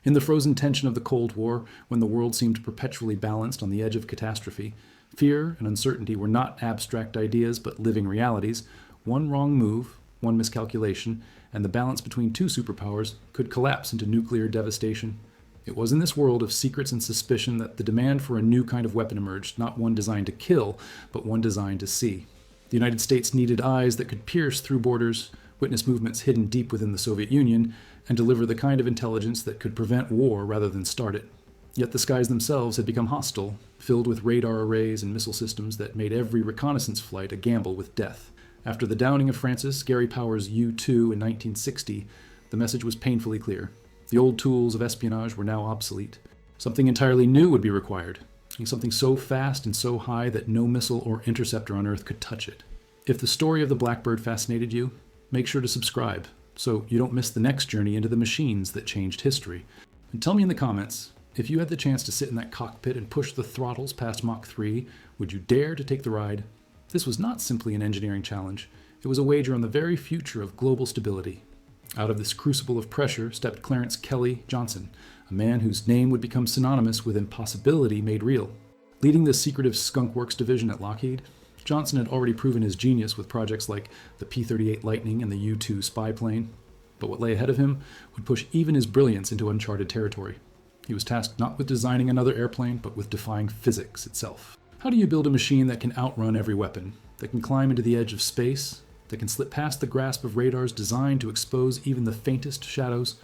In the frozen tension of the Cold War, when the world seemed perpetually balanced on the edge of catastrophe, fear and uncertainty were not abstract ideas but living realities. One wrong move, one miscalculation, and the balance between two superpowers could collapse into nuclear devastation. It was in this world of secrets and suspicion that the demand for a new kind of weapon emerged, not one designed to kill, but one designed to see. The United States needed eyes that could pierce through borders, witness movements hidden deep within the Soviet Union, and deliver the kind of intelligence that could prevent war rather than start it. Yet the skies themselves had become hostile, filled with radar arrays and missile systems that made every reconnaissance flight a gamble with death. After the downing of Francis Gary Powers' U-2 in 1960, the message was painfully clear. The old tools of espionage were now obsolete. Something entirely new would be required, something so fast and so high that no missile or interceptor on Earth could touch it. If the story of the Blackbird fascinated you, make sure to subscribe so you don't miss the next journey into the machines that changed history. And tell me in the comments, if you had the chance to sit in that cockpit and push the throttles past Mach 3, would you dare to take the ride? This was not simply an engineering challenge. It was a wager on the very future of global stability. Out of this crucible of pressure stepped Clarence Kelly Johnson, a man whose name would become synonymous with impossibility made real. Leading the secretive Skunk Works division at Lockheed, Johnson had already proven his genius with projects like the P-38 Lightning and the U-2 spy plane. But what lay ahead of him would push even his brilliance into uncharted territory. He was tasked not with designing another airplane, but with defying physics itself. How do you build a machine that can outrun every weapon, that can climb into the edge of space, that can slip past the grasp of radars designed to expose even the faintest shadows?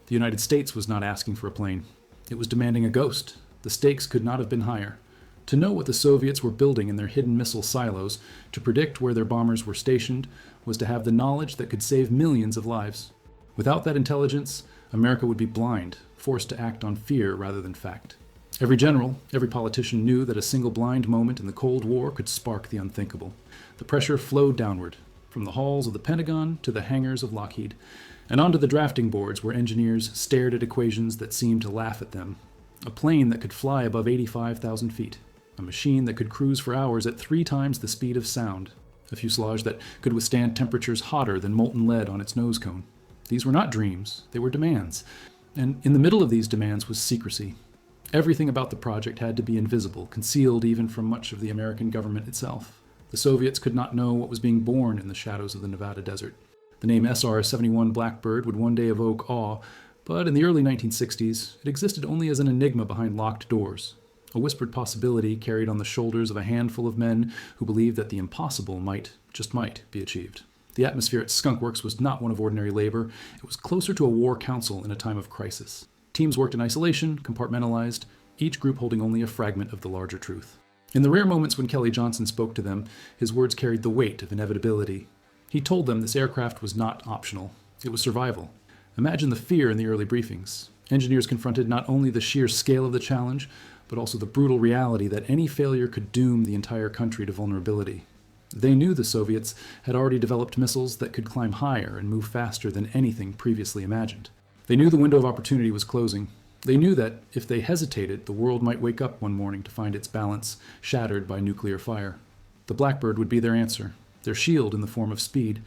The United States was not asking for a plane. It was demanding a ghost. The stakes could not have been higher. To know what the Soviets were building in their hidden missile silos, to predict where their bombers were stationed, was to have the knowledge that could save millions of lives. Without that intelligence, America would be blind, forced to act on fear rather than fact. Every general, every politician knew that a single blind moment in the Cold War could spark the unthinkable. The pressure flowed downward, from the halls of the Pentagon to the hangars of Lockheed, and onto the drafting boards where engineers stared at equations that seemed to laugh at them. A plane that could fly above 85,000 feet. A machine that could cruise for hours at 3 times the speed of sound. A fuselage that could withstand temperatures hotter than molten lead on its nose cone. These were not dreams, they were demands. And in the middle of these demands was secrecy. Everything about the project had to be invisible, concealed even from much of the American government itself. The Soviets could not know what was being born in the shadows of the Nevada desert. The name SR-71 Blackbird would one day evoke awe, but in the early 1960s, it existed only as an enigma behind locked doors. A whispered possibility carried on the shoulders of a handful of men who believed that the impossible might, just might, be achieved. The atmosphere at Skunk Works was not one of ordinary labor. It was closer to a war council in a time of crisis. Teams worked in isolation, compartmentalized, each group holding only a fragment of the larger truth. In the rare moments when Kelly Johnson spoke to them, his words carried the weight of inevitability. He told them this aircraft was not optional. It was survival. Imagine the fear in the early briefings. Engineers confronted not only the sheer scale of the challenge, but also the brutal reality that any failure could doom the entire country to vulnerability. They knew the Soviets had already developed missiles that could climb higher and move faster than anything previously imagined. They knew the window of opportunity was closing. They knew that if they hesitated, the world might wake up one morning to find its balance shattered by nuclear fire. The Blackbird would be their answer, their shield in the form of speed.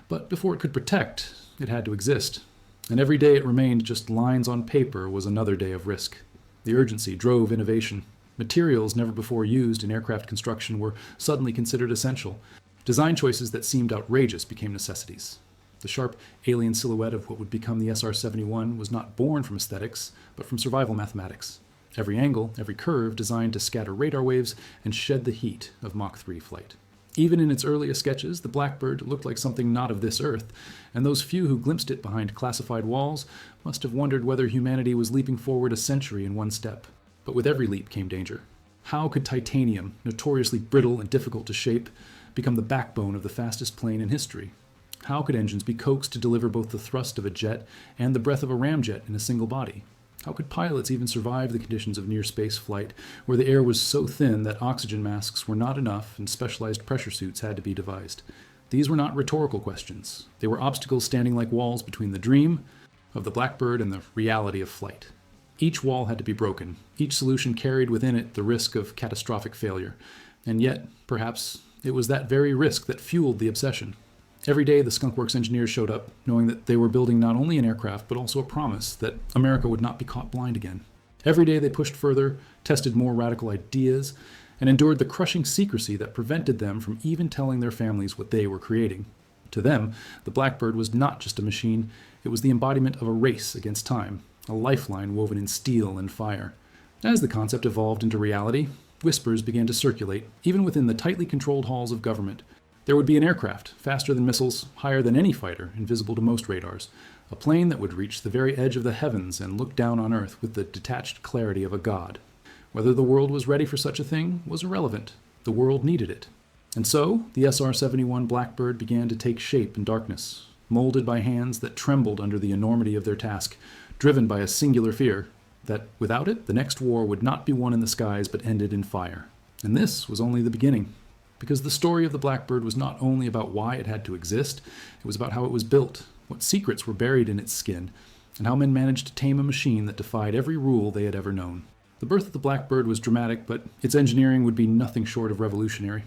But before it could protect, it had to exist. And every day it remained just lines on paper was another day of risk. The urgency drove innovation. Materials never before used in aircraft construction were suddenly considered essential. Design choices that seemed outrageous became necessities. The sharp alien silhouette of what would become the SR-71 was not born from aesthetics, but from survival mathematics. Every angle, every curve designed to scatter radar waves and shed the heat of Mach 3 flight. Even in its earliest sketches, the Blackbird looked like something not of this earth, and those few who glimpsed it behind classified walls must have wondered whether humanity was leaping forward a century in one step. But with every leap came danger. How could titanium, notoriously brittle and difficult to shape, become the backbone of the fastest plane in history? How could engines be coaxed to deliver both the thrust of a jet and the breath of a ramjet in a single body? How could pilots even survive the conditions of near-space flight, where the air was so thin that oxygen masks were not enough and specialized pressure suits had to be devised? These were not rhetorical questions. They were obstacles standing like walls between the dream of the Blackbird and the reality of flight. Each wall had to be broken. Each solution carried within it the risk of catastrophic failure. And yet, perhaps, it was that very risk that fueled the obsession. Every day, the Skunk Works engineers showed up, knowing that they were building not only an aircraft, but also a promise that America would not be caught blind again. Every day, they pushed further, tested more radical ideas, and endured the crushing secrecy that prevented them from even telling their families what they were creating. To them, the Blackbird was not just a machine, it was the embodiment of a race against time, a lifeline woven in steel and fire. As the concept evolved into reality, whispers began to circulate, even within the tightly controlled halls of government. There would be an aircraft, faster than missiles, higher than any fighter, invisible to most radars. A plane that would reach the very edge of the heavens and look down on Earth with the detached clarity of a god. Whether the world was ready for such a thing was irrelevant. The world needed it. And so, the SR-71 Blackbird began to take shape in darkness, molded by hands that trembled under the enormity of their task, driven by a singular fear, that without it, the next war would not be won in the skies but ended in fire. And this was only the beginning. Because the story of the Blackbird was not only about why it had to exist, it was about how it was built, what secrets were buried in its skin, and how men managed to tame a machine that defied every rule they had ever known. The birth of the Blackbird was dramatic, but its engineering would be nothing short of revolutionary.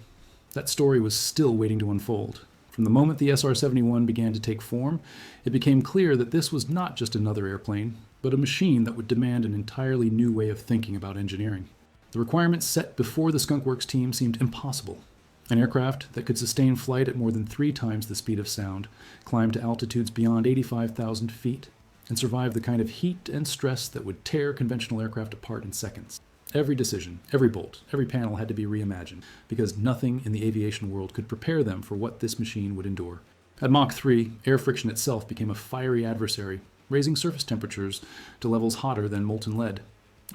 That story was still waiting to unfold. From the moment the SR-71 began to take form, it became clear that this was not just another airplane, but a machine that would demand an entirely new way of thinking about engineering. The requirements set before the Skunk Works team seemed impossible. An aircraft that could sustain flight at more than 3 times the speed of sound, climb to altitudes beyond 85,000 feet, and survive the kind of heat and stress that would tear conventional aircraft apart in seconds. Every decision, every bolt, every panel had to be reimagined, because nothing in the aviation world could prepare them for what this machine would endure. At Mach 3, air friction itself became a fiery adversary, raising surface temperatures to levels hotter than molten lead.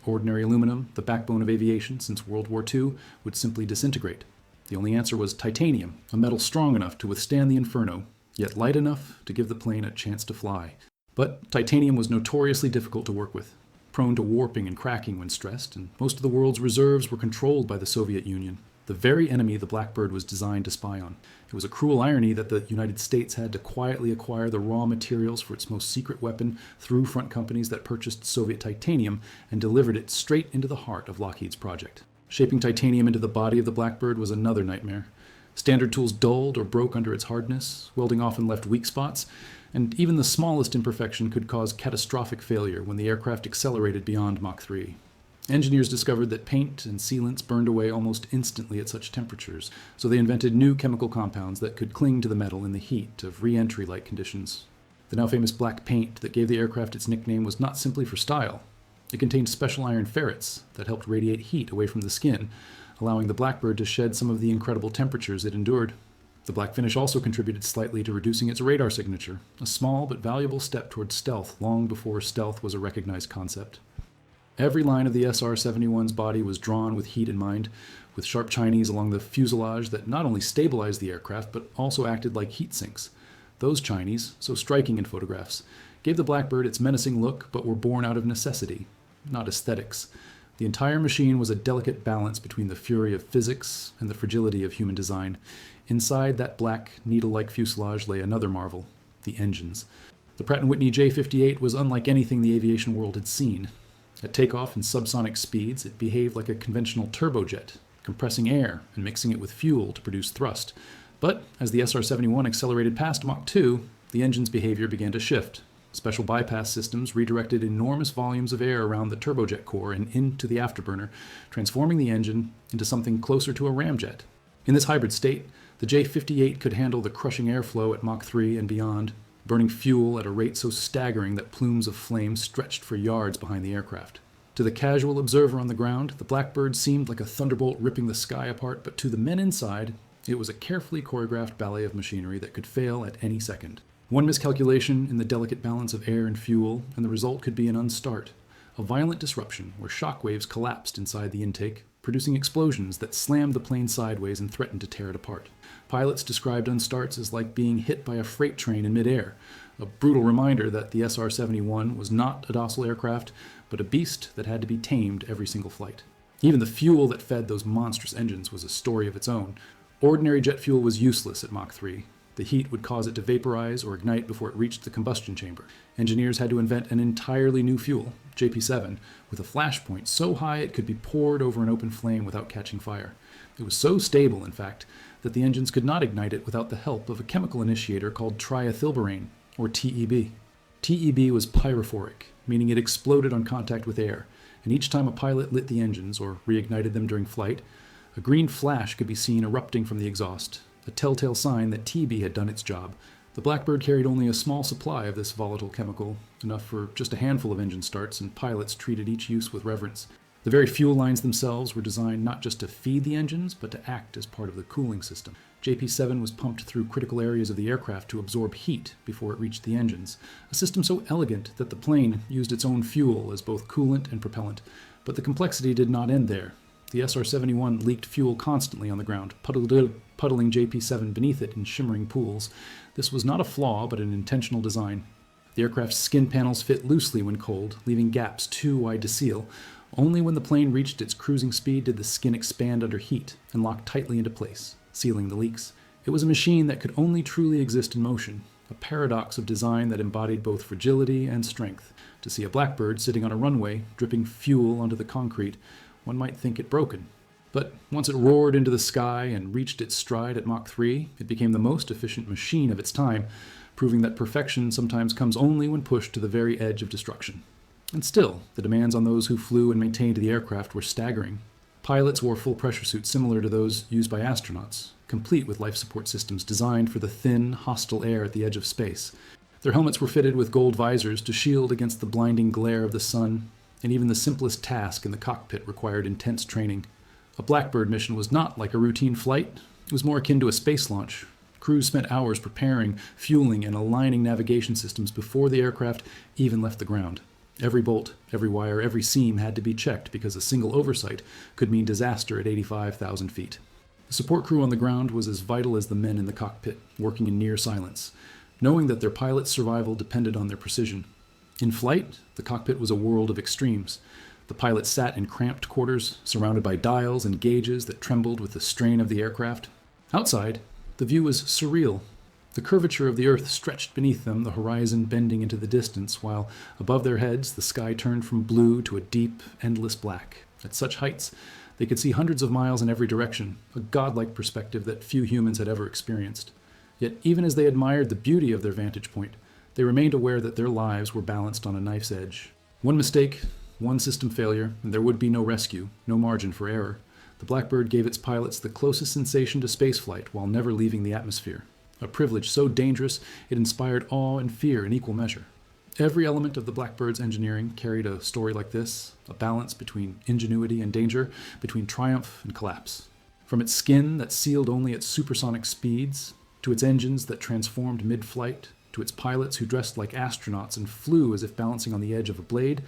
Ordinary aluminum, the backbone of aviation since World War II, would simply disintegrate. The only answer was titanium, a metal strong enough to withstand the inferno, yet light enough to give the plane a chance to fly. But titanium was notoriously difficult to work with, prone to warping and cracking when stressed, and most of the world's reserves were controlled by the Soviet Union, the very enemy the Blackbird was designed to spy on. It was a cruel irony that the United States had to quietly acquire the raw materials for its most secret weapon through front companies that purchased Soviet titanium and delivered it straight into the heart of Lockheed's project. Shaping titanium into the body of the Blackbird was another nightmare. Standard tools dulled or broke under its hardness, welding often left weak spots, and even the smallest imperfection could cause catastrophic failure when the aircraft accelerated beyond Mach 3. Engineers discovered that paint and sealants burned away almost instantly at such temperatures, so they invented new chemical compounds that could cling to the metal in the heat of re-entry-like conditions. The now famous black paint that gave the aircraft its nickname was not simply for style. It contained special iron ferrets that helped radiate heat away from the skin, allowing the Blackbird to shed some of the incredible temperatures it endured. The black finish also contributed slightly to reducing its radar signature, a small but valuable step towards stealth long before stealth was a recognized concept. Every line of the SR-71's body was drawn with heat in mind, with sharp Chinese along the fuselage that not only stabilized the aircraft but also acted like heat sinks. Those Chinese, so striking in photographs, gave the Blackbird its menacing look but were born out of necessity, not aesthetics. The entire machine was a delicate balance between the fury of physics and the fragility of human design. Inside that black, needle-like fuselage lay another marvel, the engines. The Pratt & Whitney J58 was unlike anything the aviation world had seen. At takeoff and subsonic speeds, it behaved like a conventional turbojet, compressing air and mixing it with fuel to produce thrust. But as the SR-71 accelerated past Mach 2, the engine's behavior began to shift. Special bypass systems redirected enormous volumes of air around the turbojet core and into the afterburner, transforming the engine into something closer to a ramjet. In this hybrid state, the J58 could handle the crushing airflow at Mach 3 and beyond, burning fuel at a rate so staggering that plumes of flame stretched for yards behind the aircraft. To the casual observer on the ground, the Blackbird seemed like a thunderbolt ripping the sky apart, but to the men inside, it was a carefully choreographed ballet of machinery that could fail at any second. One miscalculation in the delicate balance of air and fuel, and the result could be an unstart, a violent disruption where shock waves collapsed inside the intake, producing explosions that slammed the plane sideways and threatened to tear it apart. Pilots described unstarts as like being hit by a freight train in midair, a brutal reminder that the SR-71 was not a docile aircraft, but a beast that had to be tamed every single flight. Even the fuel that fed those monstrous engines was a story of its own. Ordinary jet fuel was useless at Mach 3. The heat would cause it to vaporize or ignite before it reached the combustion chamber. Engineers had to invent an entirely new fuel, JP7, with a flash point so high it could be poured over an open flame without catching fire. It was so stable, in fact, that the engines could not ignite it without the help of a chemical initiator called triethylborane, or TEB. TEB was pyrophoric, meaning it exploded on contact with air, and each time a pilot lit the engines or reignited them during flight, a green flash could be seen erupting from the exhaust, a telltale sign that TB had done its job. The Blackbird carried only a small supply of this volatile chemical, enough for just a handful of engine starts, and pilots treated each use with reverence. The very fuel lines themselves were designed not just to feed the engines, but to act as part of the cooling system. JP-7 was pumped through critical areas of the aircraft to absorb heat before it reached the engines, a system so elegant that the plane used its own fuel as both coolant and propellant. But the complexity did not end there. The SR-71 leaked fuel constantly on the ground, puddling JP-7 beneath it in shimmering pools. This was not a flaw, but an intentional design. The aircraft's skin panels fit loosely when cold, leaving gaps too wide to seal. Only when the plane reached its cruising speed did the skin expand under heat and lock tightly into place, sealing the leaks. It was a machine that could only truly exist in motion, a paradox of design that embodied both fragility and strength. To see a Blackbird sitting on a runway, dripping fuel onto the concrete, one might think it broken. But once it roared into the sky and reached its stride at Mach 3, it became the most efficient machine of its time, proving that perfection sometimes comes only when pushed to the very edge of destruction. And still, the demands on those who flew and maintained the aircraft were staggering. Pilots wore full pressure suits similar to those used by astronauts, complete with life support systems designed for the thin, hostile air at the edge of space. Their helmets were fitted with gold visors to shield against the blinding glare of the sun, and even the simplest task in the cockpit required intense training. A Blackbird mission was not like a routine flight. It was more akin to a space launch. Crews spent hours preparing, fueling, and aligning navigation systems before the aircraft even left the ground. Every bolt, every wire, every seam had to be checked because a single oversight could mean disaster at 85,000 feet. The support crew on the ground was as vital as the men in the cockpit, working in near silence, knowing that their pilot's survival depended on their precision. In flight, the cockpit was a world of extremes. The pilot sat in cramped quarters, surrounded by dials and gauges that trembled with the strain of the aircraft. Outside, the view was surreal. The curvature of the earth stretched beneath them, the horizon bending into the distance, while above their heads the sky turned from blue to a deep, endless black. At such heights, they could see hundreds of miles in every direction, a godlike perspective that few humans had ever experienced. Yet even as they admired the beauty of their vantage point, they remained aware that their lives were balanced on a knife's edge. One mistake, one system failure, and there would be no rescue, no margin for error. The Blackbird gave its pilots the closest sensation to spaceflight while never leaving the atmosphere, a privilege so dangerous it inspired awe and fear in equal measure. Every element of the Blackbird's engineering carried a story like this, a balance between ingenuity and danger, between triumph and collapse. From its skin that sealed only at supersonic speeds, to its engines that transformed mid-flight, to its pilots who dressed like astronauts and flew as if balancing on the edge of a blade,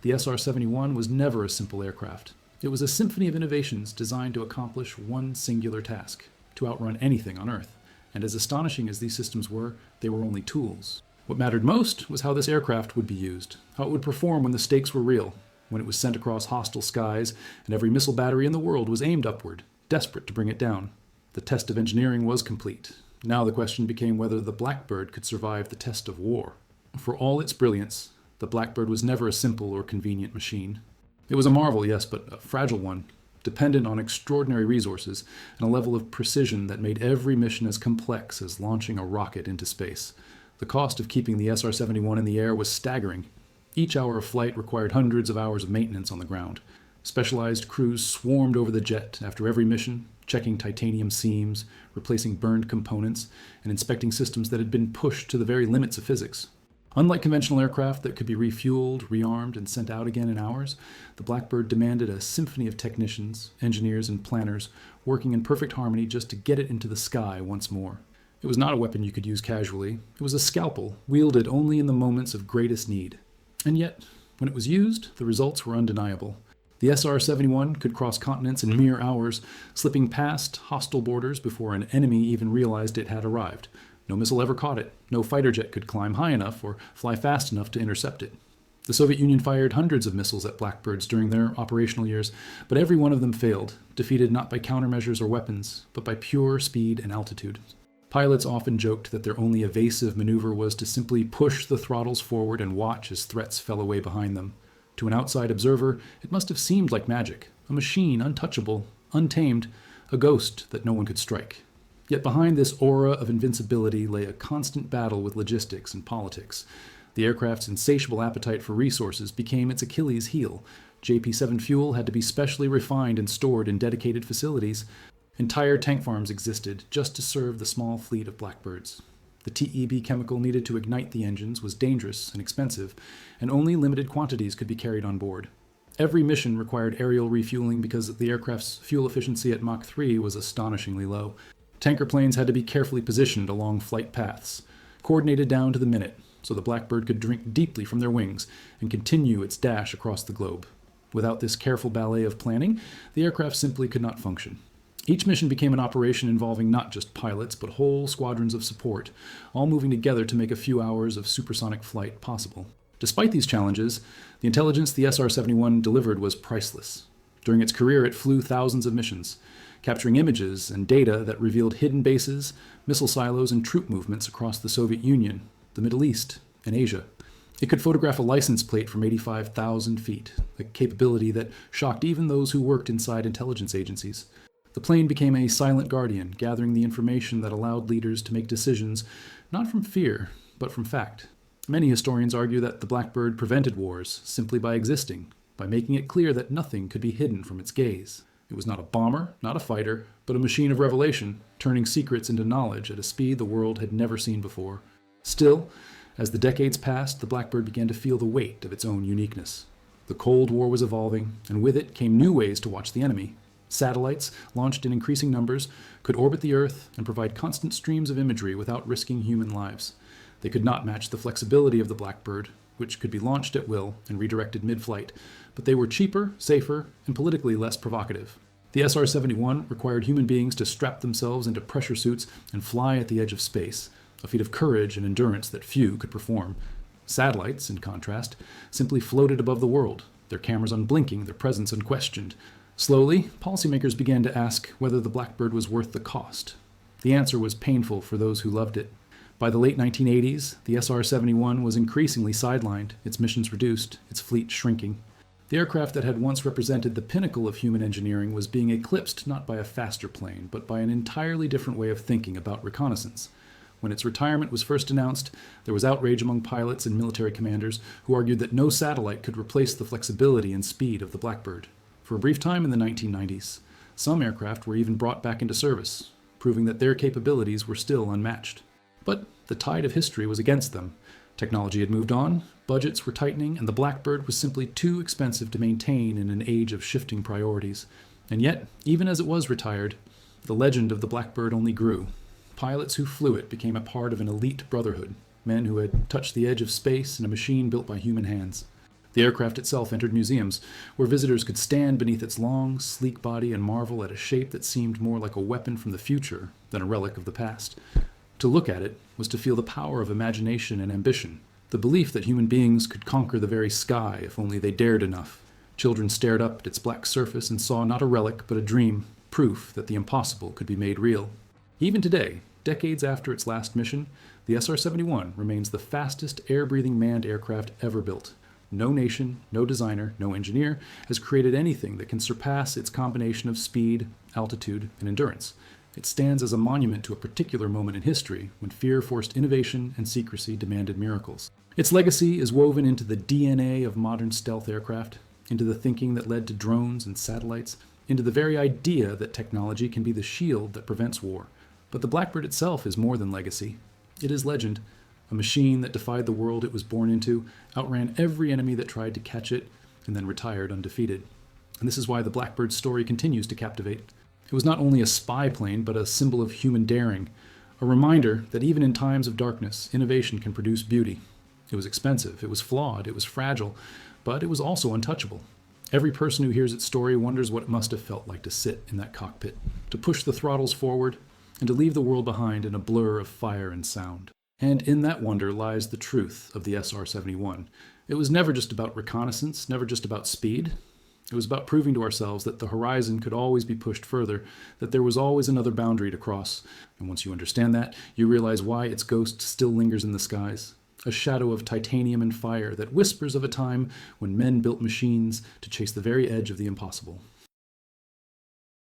the SR-71 was never a simple aircraft. It was a symphony of innovations designed to accomplish one singular task, to outrun anything on Earth. And as astonishing as these systems were, they were only tools. What mattered most was how this aircraft would be used, how it would perform when the stakes were real, when it was sent across hostile skies and every missile battery in the world was aimed upward, desperate to bring it down. The test of engineering was complete. Now the question became whether the Blackbird could survive the test of war. For all its brilliance, the Blackbird was never a simple or convenient machine. It was a marvel, yes, but a fragile one, dependent on extraordinary resources and a level of precision that made every mission as complex as launching a rocket into space. The cost of keeping the SR-71 in the air was staggering. Each hour of flight required hundreds of hours of maintenance on the ground. Specialized crews swarmed over the jet after every mission, checking titanium seams, replacing burned components, and inspecting systems that had been pushed to the very limits of physics. Unlike conventional aircraft that could be refueled, rearmed, and sent out again in hours, the Blackbird demanded a symphony of technicians, engineers, and planners working in perfect harmony just to get it into the sky once more. It was not a weapon you could use casually. It was a scalpel, wielded only in the moments of greatest need. And yet, when it was used, the results were undeniable. The SR-71 could cross continents in mere hours, slipping past hostile borders before an enemy even realized it had arrived. No missile ever caught it. No fighter jet could climb high enough or fly fast enough to intercept it. The Soviet Union fired hundreds of missiles at Blackbirds during their operational years, but every one of them failed, defeated not by countermeasures or weapons, but by pure speed and altitude. Pilots often joked that their only evasive maneuver was to simply push the throttles forward and watch as threats fell away behind them. To an outside observer, it must have seemed like magic, a machine untouchable, untamed, a ghost that no one could strike. Yet behind this aura of invincibility lay a constant battle with logistics and politics. The aircraft's insatiable appetite for resources became its Achilles heel. JP-7 fuel had to be specially refined and stored in dedicated facilities. Entire tank farms existed just to serve the small fleet of Blackbirds. The TEB chemical needed to ignite the engines was dangerous and expensive, and only limited quantities could be carried on board. Every mission required aerial refueling because the aircraft's fuel efficiency at Mach 3 was astonishingly low. Tanker planes had to be carefully positioned along flight paths, coordinated down to the minute, so the Blackbird could drink deeply from their wings and continue its dash across the globe. Without this careful ballet of planning, the aircraft simply could not function. Each mission became an operation involving not just pilots, but whole squadrons of support, all moving together to make a few hours of supersonic flight possible. Despite these challenges, the intelligence the SR-71 delivered was priceless. During its career, it flew thousands of missions, capturing images and data that revealed hidden bases, missile silos, and troop movements across the Soviet Union, the Middle East, and Asia. It could photograph a license plate from 85,000 feet, a capability that shocked even those who worked inside intelligence agencies. The plane became a silent guardian, gathering the information that allowed leaders to make decisions not from fear, but from fact. Many historians argue that the Blackbird prevented wars simply by existing, by making it clear that nothing could be hidden from its gaze. It was not a bomber, not a fighter, but a machine of revelation, turning secrets into knowledge at a speed the world had never seen before. Still, as the decades passed, the Blackbird began to feel the weight of its own uniqueness. The Cold War was evolving, and with it came new ways to watch the enemy. Satellites, launched in increasing numbers, could orbit the Earth and provide constant streams of imagery without risking human lives. They could not match the flexibility of the Blackbird, which could be launched at will and redirected mid-flight, but they were cheaper, safer, and politically less provocative. The SR-71 required human beings to strap themselves into pressure suits and fly at the edge of space, a feat of courage and endurance that few could perform. Satellites, in contrast, simply floated above the world, their cameras unblinking, their presence unquestioned. Slowly, policymakers began to ask whether the Blackbird was worth the cost. The answer was painful for those who loved it. By the late 1980s, the SR-71 was increasingly sidelined, its missions reduced, its fleet shrinking. The aircraft that had once represented the pinnacle of human engineering was being eclipsed not by a faster plane, but by an entirely different way of thinking about reconnaissance. When its retirement was first announced, there was outrage among pilots and military commanders who argued that no satellite could replace the flexibility and speed of the Blackbird. For a brief time in the 1990s, some aircraft were even brought back into service, proving that their capabilities were still unmatched. But the tide of history was against them. Technology had moved on, budgets were tightening, and the Blackbird was simply too expensive to maintain in an age of shifting priorities. And yet, even as it was retired, the legend of the Blackbird only grew. Pilots who flew it became a part of an elite brotherhood, men who had touched the edge of space in a machine built by human hands. The aircraft itself entered museums, where visitors could stand beneath its long, sleek body and marvel at a shape that seemed more like a weapon from the future than a relic of the past. To look at it was to feel the power of imagination and ambition, the belief that human beings could conquer the very sky if only they dared enough. Children stared up at its black surface and saw not a relic but a dream, proof that the impossible could be made real. Even today, decades after its last mission, the SR-71 remains the fastest air-breathing manned aircraft ever built. No nation, no designer, no engineer has created anything that can surpass its combination of speed, altitude, and endurance. It stands as a monument to a particular moment in history when fear forced innovation and secrecy demanded miracles. Its legacy is woven into the DNA of modern stealth aircraft, into the thinking that led to drones and satellites, into the very idea that technology can be the shield that prevents war. But the Blackbird itself is more than legacy. It is legend. A machine that defied the world it was born into, outran every enemy that tried to catch it, and then retired undefeated. And this is why the Blackbird's story continues to captivate. It was not only a spy plane, but a symbol of human daring, a reminder that even in times of darkness, innovation can produce beauty. It was expensive, it was flawed, it was fragile, but it was also untouchable. Every person who hears its story wonders what it must have felt like to sit in that cockpit, to push the throttles forward, and to leave the world behind in a blur of fire and sound. And in that wonder lies the truth of the SR-71. It was never just about reconnaissance, never just about speed. It was about proving to ourselves that the horizon could always be pushed further, that there was always another boundary to cross. And once you understand that, you realize why its ghost still lingers in the skies. A shadow of titanium and fire that whispers of a time when men built machines to chase the very edge of the impossible.